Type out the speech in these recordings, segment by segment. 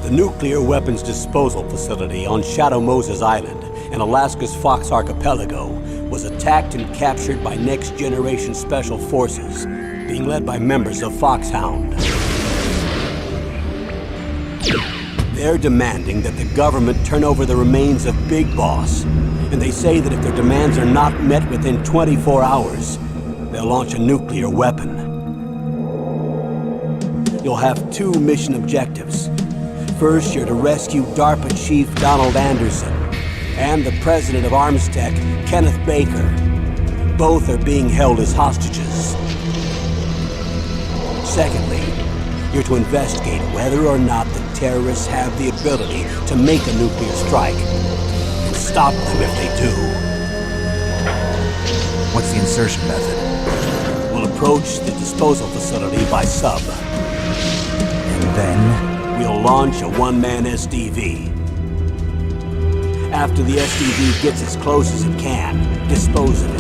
The nuclear weapons disposal facility on Shadow Moses Island in Alaska's Fox Archipelago was attacked and captured by next-generation special forces, being led by members of Foxhound. They're demanding that the government turn over the remains of Big Boss, and they say that if their demands are not met within 24 hours, they'll launch a nuclear weapon. You'll have two mission objectives. First, you're to rescue DARPA Chief Donald Anderson and the president of Armstech, Kenneth Baker. Both are being held as hostages. Secondly, you're to investigate whether or not the terrorists have the ability to make a nuclear strike, and stop them if they do. What's the insertion method? We'll approach the disposal facility by sub. And then? We'll launch a one-man SDV. After the SDV gets as close as it can, dispose of it.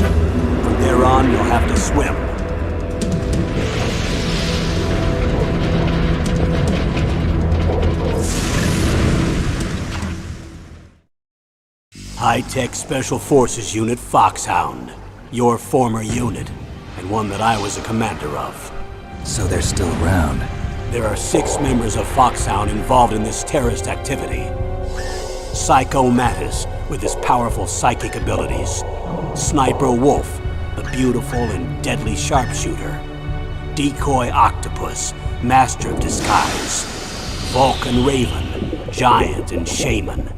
From there on, you'll have to swim. High-Tech Special Forces Unit Foxhound. Your former unit, and one that I was a commander of. So they're still around. There are 6 members of Foxhound involved in this terrorist activity. Psycho Mattis, with his powerful psychic abilities. Sniper Wolf, the beautiful and deadly sharpshooter. Decoy Octopus, master of disguise. Vulcan Raven, giant and shaman.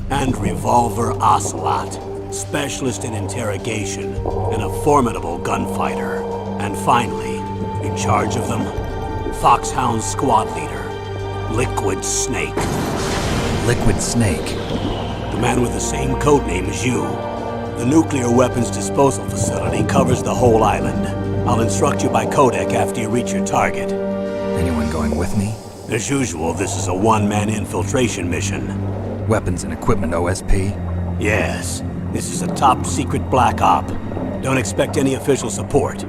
And Revolver Ocelot, specialist in interrogation and a formidable gunfighter. And finally, in charge of them, Foxhound squad leader, Liquid Snake. Liquid Snake? The man with the same codename as you. The nuclear weapons disposal facility covers the whole island. I'll instruct you by codec after you reach your target. Anyone going with me? As usual, this is a one-man infiltration mission. Weapons and equipment OSP? Yes. This is a top-secret black op. Don't expect any official support.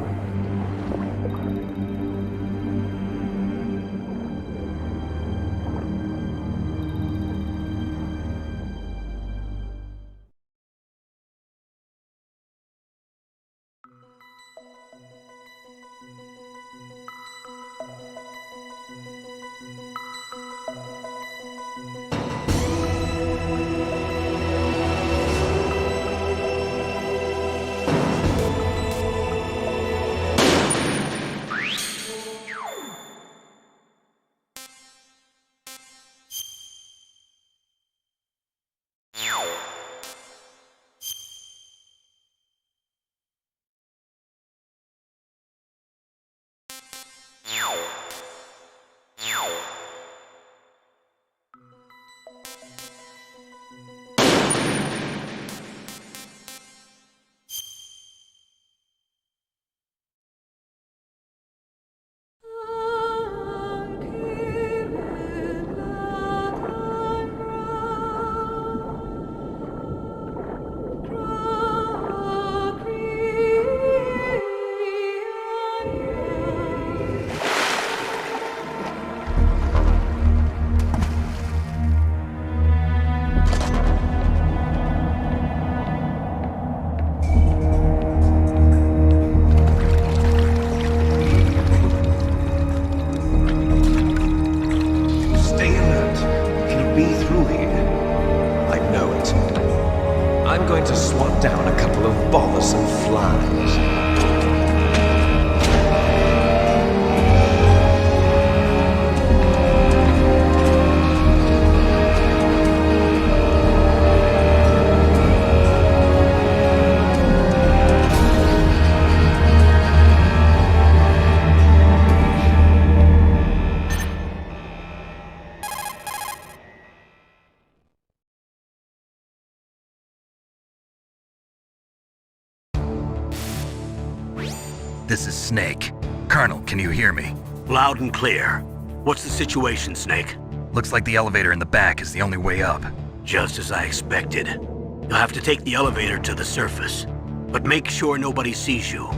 This is Snake. Colonel, can you hear me? Loud and clear. What's the situation, Snake? Looks like the elevator in the back is the only way up. Just as I expected. You'll have to take the elevator to the surface. But make sure nobody sees you.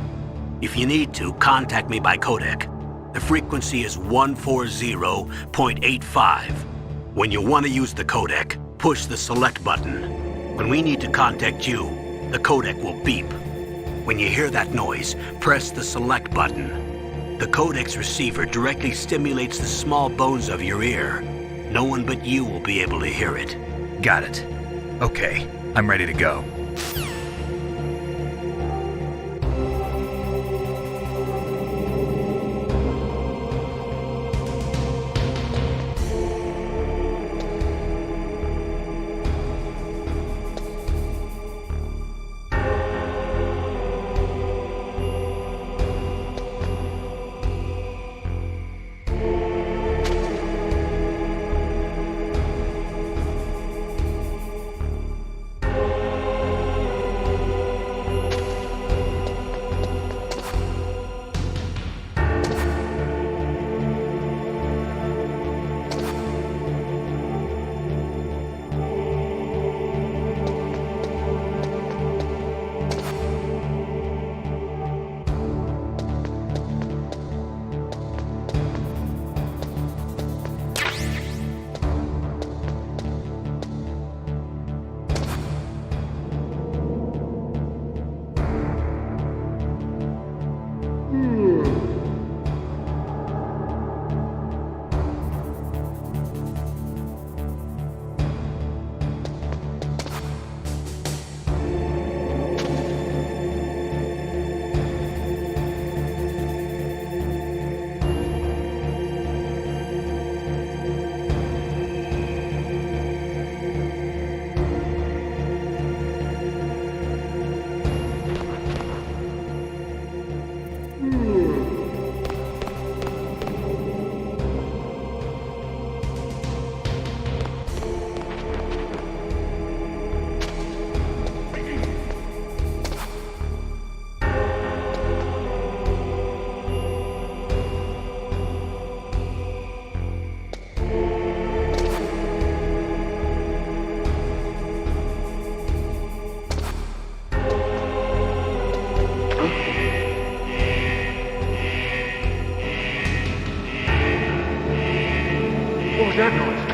If you need to, contact me by codec. The frequency is 140.85. When you want to use the codec, push the select button. When we need to contact you, the codec will beep. When you hear that noise, press the select button. The codec's receiver directly stimulates the small bones of your ear. No one but you will be able to hear it. Got it. Okay, I'm ready to go. What was that noise?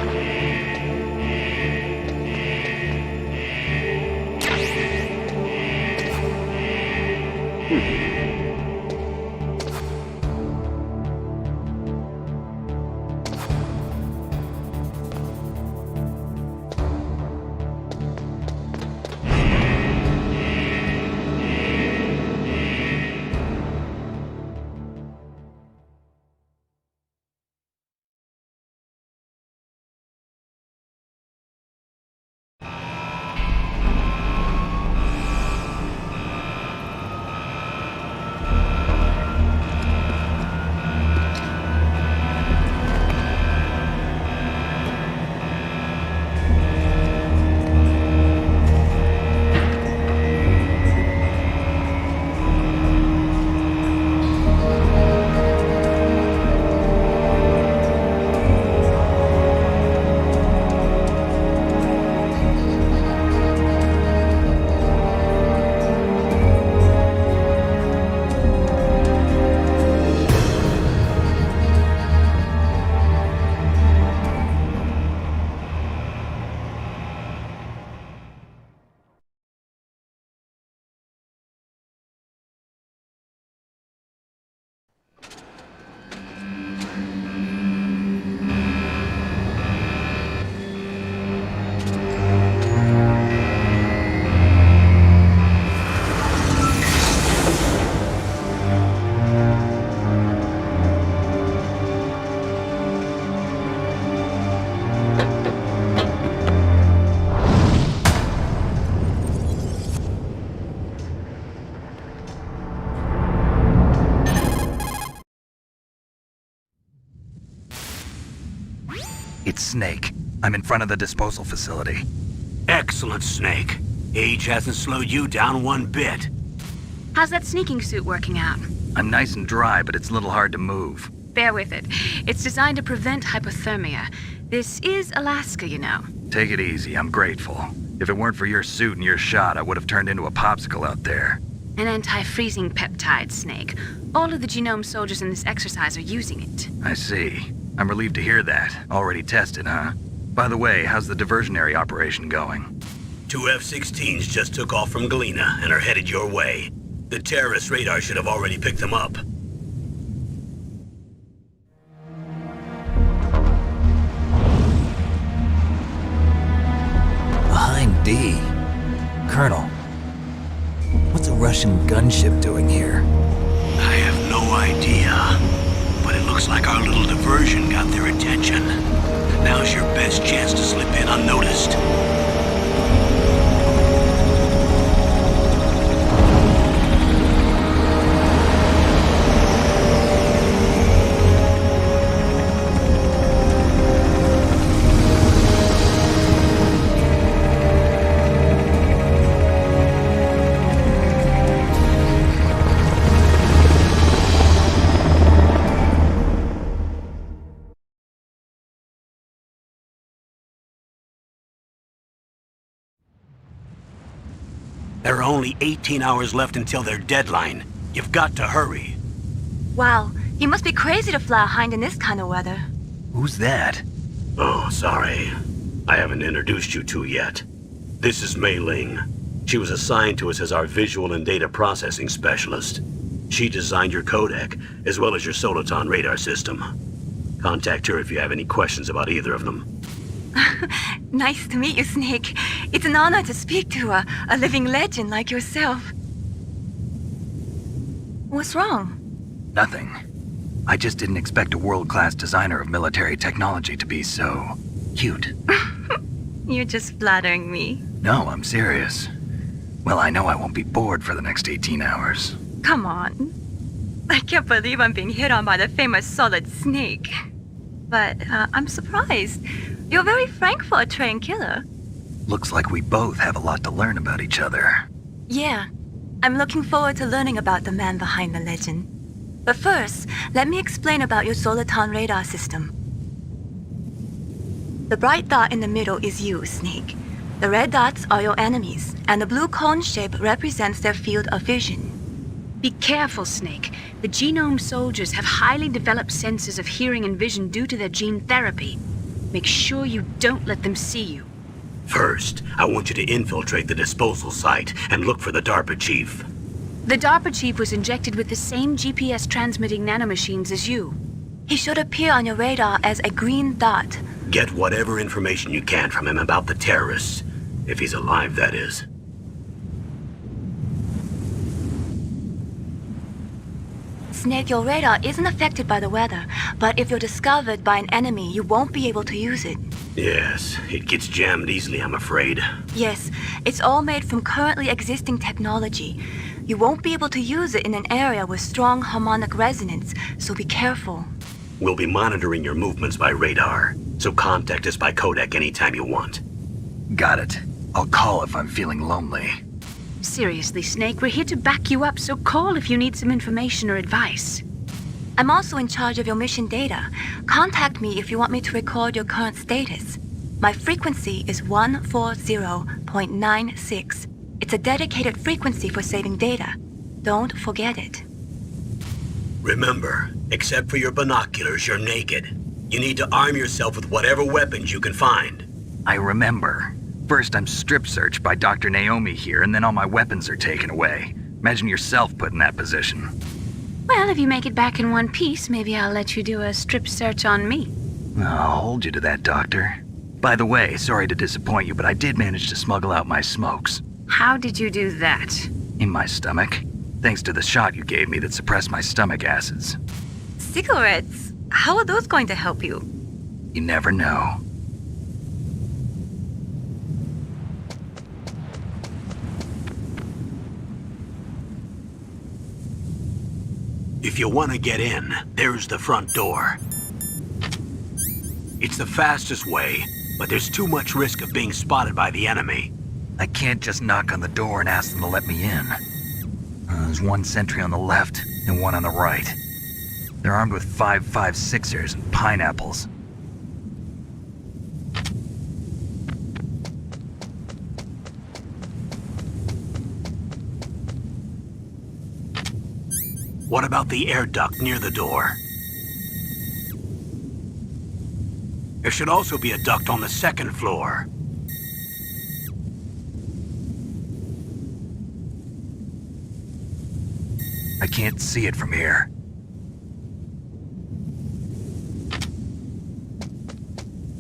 It's Snake. I'm in front of the disposal facility. Excellent, Snake. Age hasn't slowed you down one bit. How's that sneaking suit working out? I'm nice and dry, but it's a little hard to move. Bear with it. It's designed to prevent hypothermia. This is Alaska, you know. Take it easy, I'm grateful. If it weren't for your suit and your shot, I would have turned into a popsicle out there. An anti-freezing peptide, Snake. All of the genome soldiers in this exercise are using it. I see. I'm relieved to hear that. Already tested, huh? By the way, how's the diversionary operation going? 2 F-16s just took off from Galena and are headed your way. The terrorist radar should have already picked them up. Behind D. Colonel, what's a Russian gunship doing here? I have no idea, but it looks like our little diversion got their attention. Now's your best chance to slip in unnoticed. There are only 18 hours left until their deadline. You've got to hurry. Wow, you must be crazy to fly a hind in this kind of weather. Who's that? Oh, sorry. I haven't introduced you to yet. This is Mei Ling. She was assigned to us as our visual and data processing specialist. She designed your codec, as well as your Soliton radar system. Contact her if you have any questions about either of them. Nice to meet you, Snake. It's an honor to speak to a living legend like yourself. What's wrong? Nothing. I just didn't expect a world-class designer of military technology to be so cute. You're just flattering me. No, I'm serious. Well, I know I won't be bored for the next 18 hours. Come on. I can't believe I'm being hit on by the famous Solid Snake. But I'm surprised. You're very frank for a trained killer. Looks like we both have a lot to learn about each other. Yeah, I'm looking forward to learning about the man behind the legend. But first, let me explain about your Soliton radar system. The bright dot in the middle is you, Snake. The red dots are your enemies, and the blue cone shape represents their field of vision. Be careful, Snake. The genome soldiers have highly developed senses of hearing and vision due to their gene therapy. Make sure you don't let them see you. First, I want you to infiltrate the disposal site and look for the DARPA chief. The DARPA chief was injected with the same GPS transmitting nanomachines as you. He should appear on your radar as a green dot. Get whatever information you can from him about the terrorists. If he's alive, that is. Snake, your radar isn't affected by the weather, but if you're discovered by an enemy, you won't be able to use it. Yes, it gets jammed easily, I'm afraid. Yes, it's all made from currently existing technology. You won't be able to use it in an area with strong harmonic resonance, so be careful. We'll be monitoring your movements by radar, so contact us by codec anytime you want. Got it. I'll call if I'm feeling lonely. Seriously, Snake, we're here to back you up, so call if you need some information or advice. I'm also in charge of your mission data. Contact me if you want me to record your current status. My frequency is 140.96. It's a dedicated frequency for saving data. Don't forget it. Remember, except for your binoculars, you're naked. You need to arm yourself with whatever weapons you can find. I remember. First, I'm strip searched by Dr. Naomi here, and then all my weapons are taken away. Imagine yourself put in that position. Well, if you make it back in one piece, maybe I'll let you do a strip search on me. I'll hold you to that, Doctor. By the way, sorry to disappoint you, but I did manage to smuggle out my smokes. How did you do that? In my stomach. Thanks to the shot you gave me that suppressed my stomach acids. Cigarettes? How are those going to help you? You never know. If you want to get in, there's the front door. It's the fastest way, but there's too much risk of being spotted by the enemy. I can't just knock on the door and ask them to let me in. There's one sentry on the left and one on the right. They're armed with 5.56ers and pineapples. What about the air duct near the door? There should also be a duct on the second floor. I can't see it from here.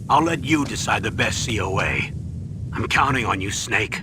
I'll let you decide the best COA. I'm counting on you, Snake.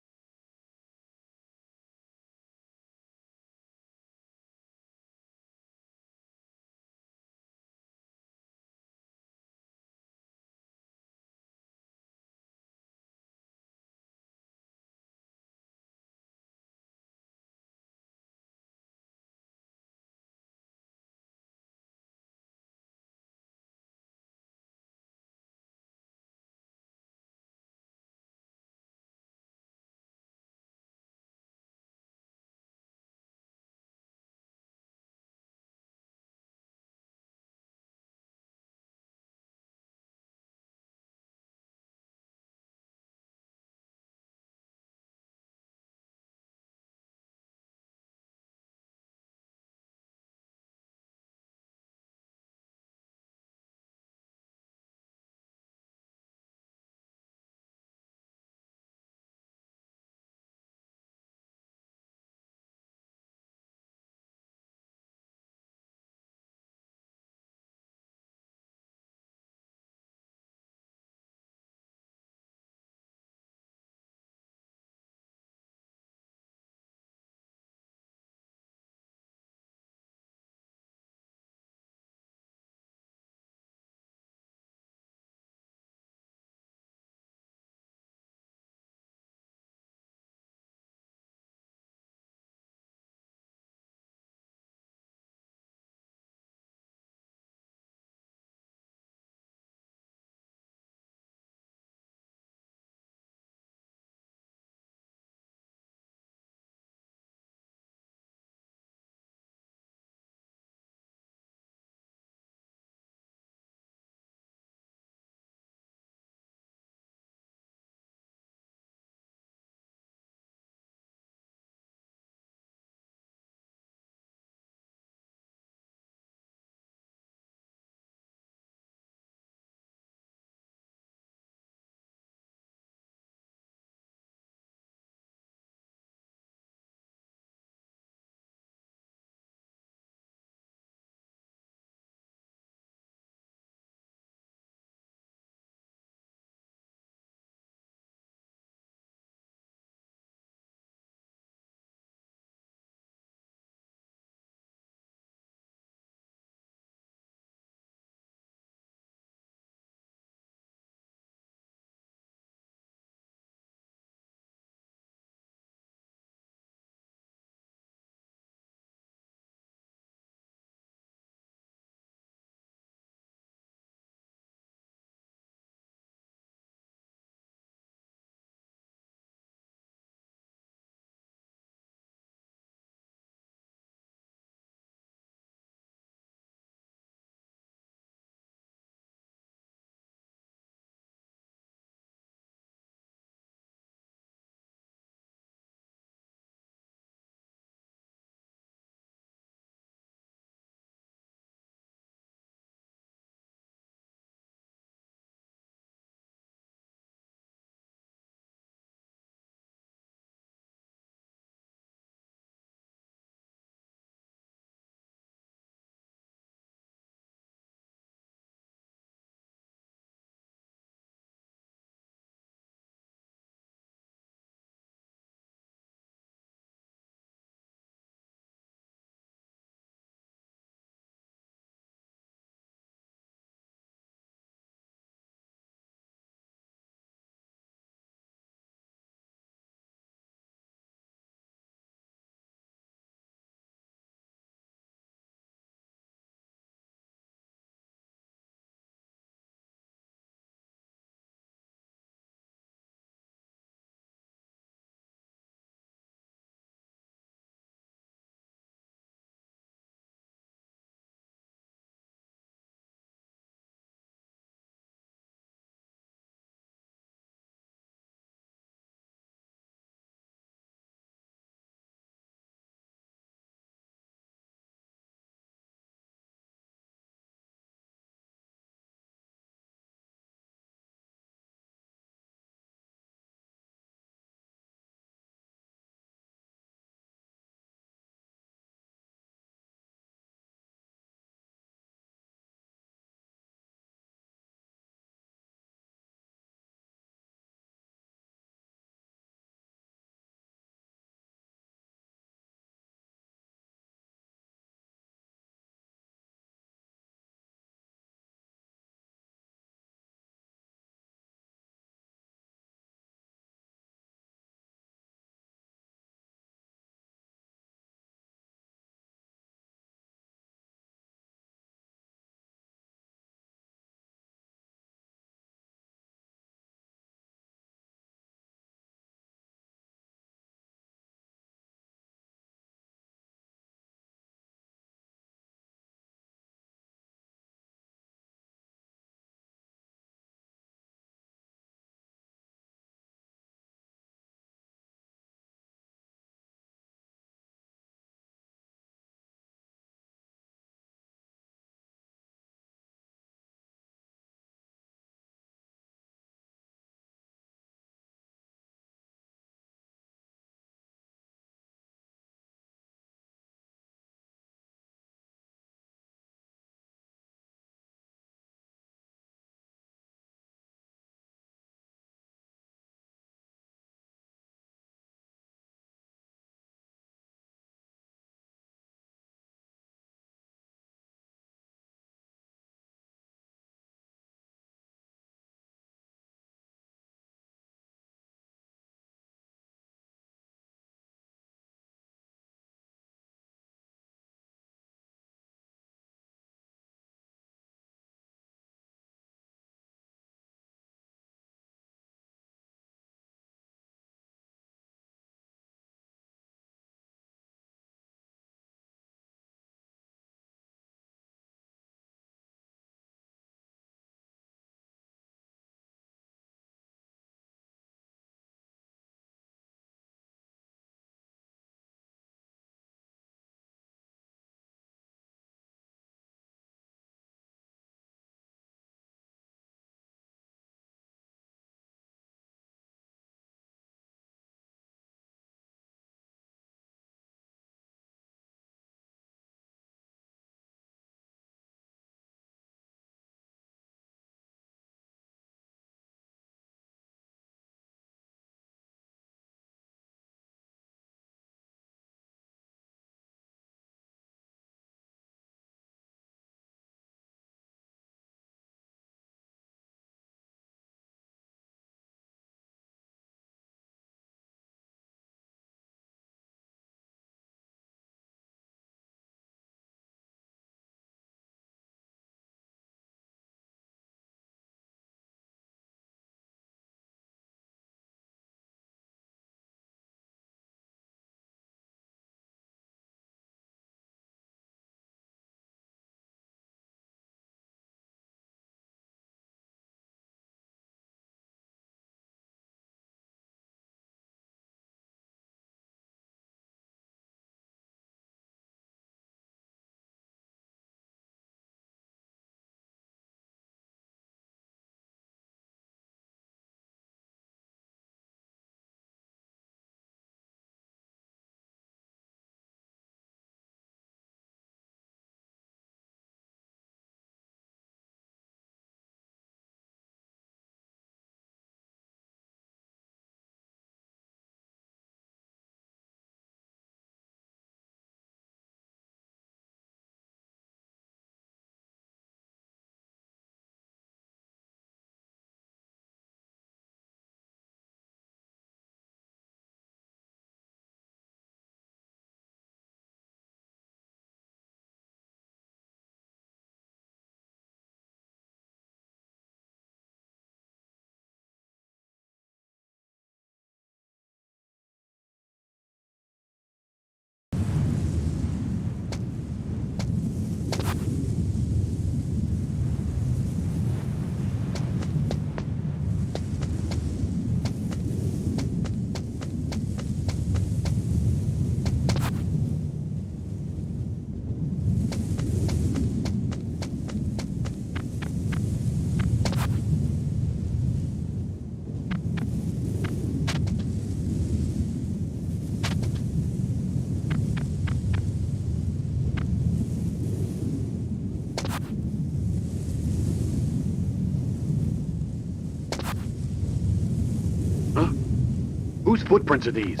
Whose footprints are these?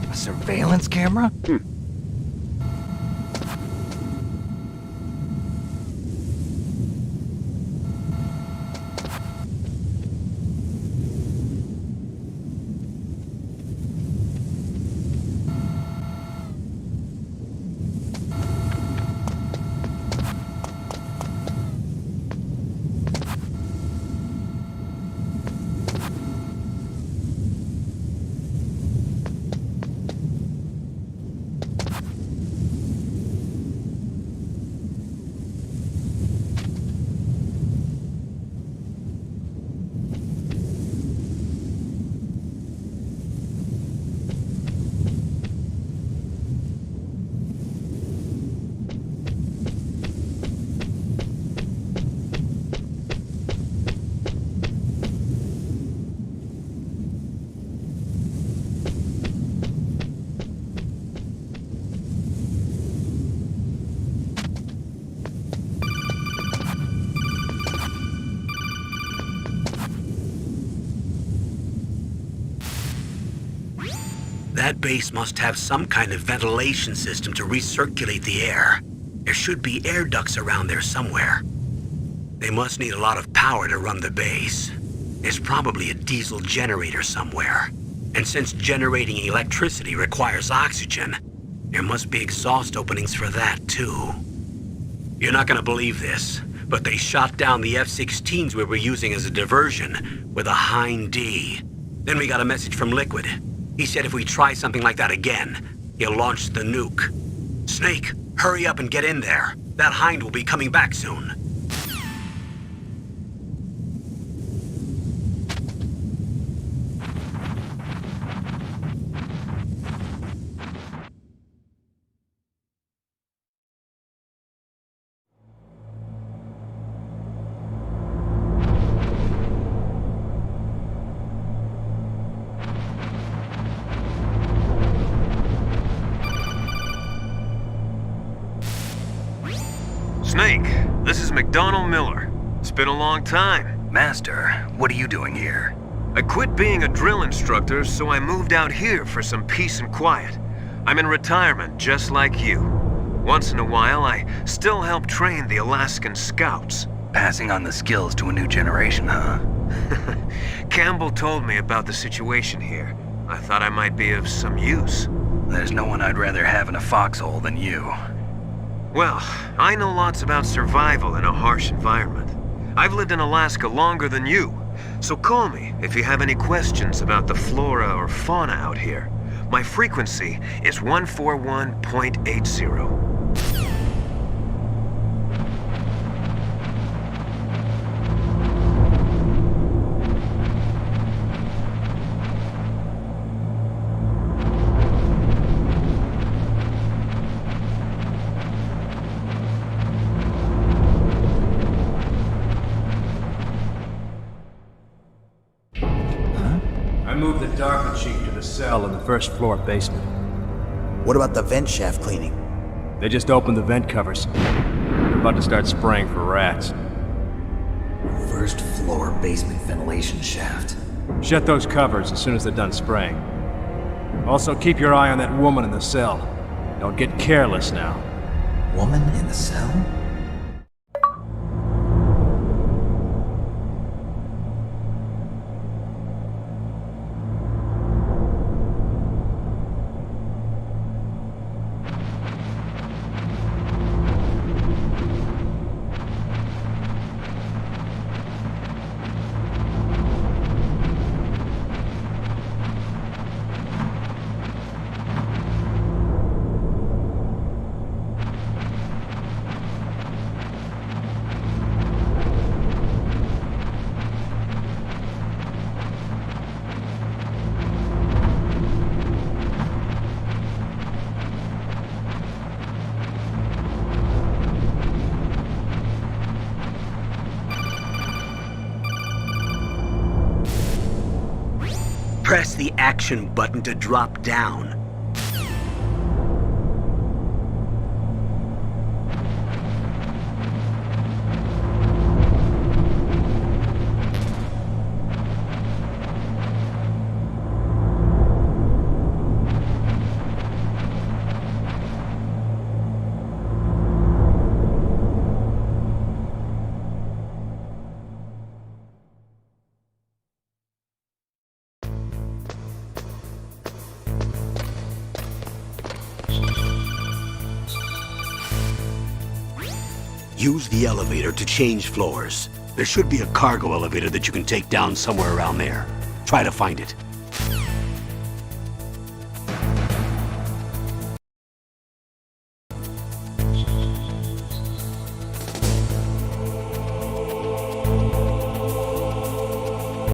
A surveillance camera? That base must have some kind of ventilation system to recirculate the air. There should be air ducts around there somewhere. They must need a lot of power to run the base. There's probably a diesel generator somewhere. And since generating electricity requires oxygen, there must be exhaust openings for that too. You're not gonna believe this, but they shot down the F-16s we were using as a diversion with a Hind D. Then we got a message from Liquid. He said if we try something like that again, he'll launch the nuke. Snake, hurry up and get in there. That Hind will be coming back soon. Snake, this is McDonald Miller. It's been a long time. Master, what are you doing here? I quit being a drill instructor, so I moved out here for some peace and quiet. I'm in retirement, just like you. Once in a while, I still help train the Alaskan Scouts. Passing on the skills to a new generation, huh? Campbell told me about the situation here. I thought I might be of some use. There's no one I'd rather have in a foxhole than you. Well, I know lots about survival in a harsh environment. I've lived in Alaska longer than you, so call me if you have any questions about the flora or fauna out here. My frequency is 141.80. I moved the Darker Chief to the cell in the first floor basement. What about the vent shaft cleaning? They just opened the vent covers. They're about to start spraying for rats. First floor basement ventilation shaft. Shut those covers as soon as they're done spraying. Also, keep your eye on that woman in the cell. Don't get careless now. Woman in the cell? press the action button to drop down. Use the elevator to change floors. There should be a cargo elevator that you can take down somewhere around there. Try to find it.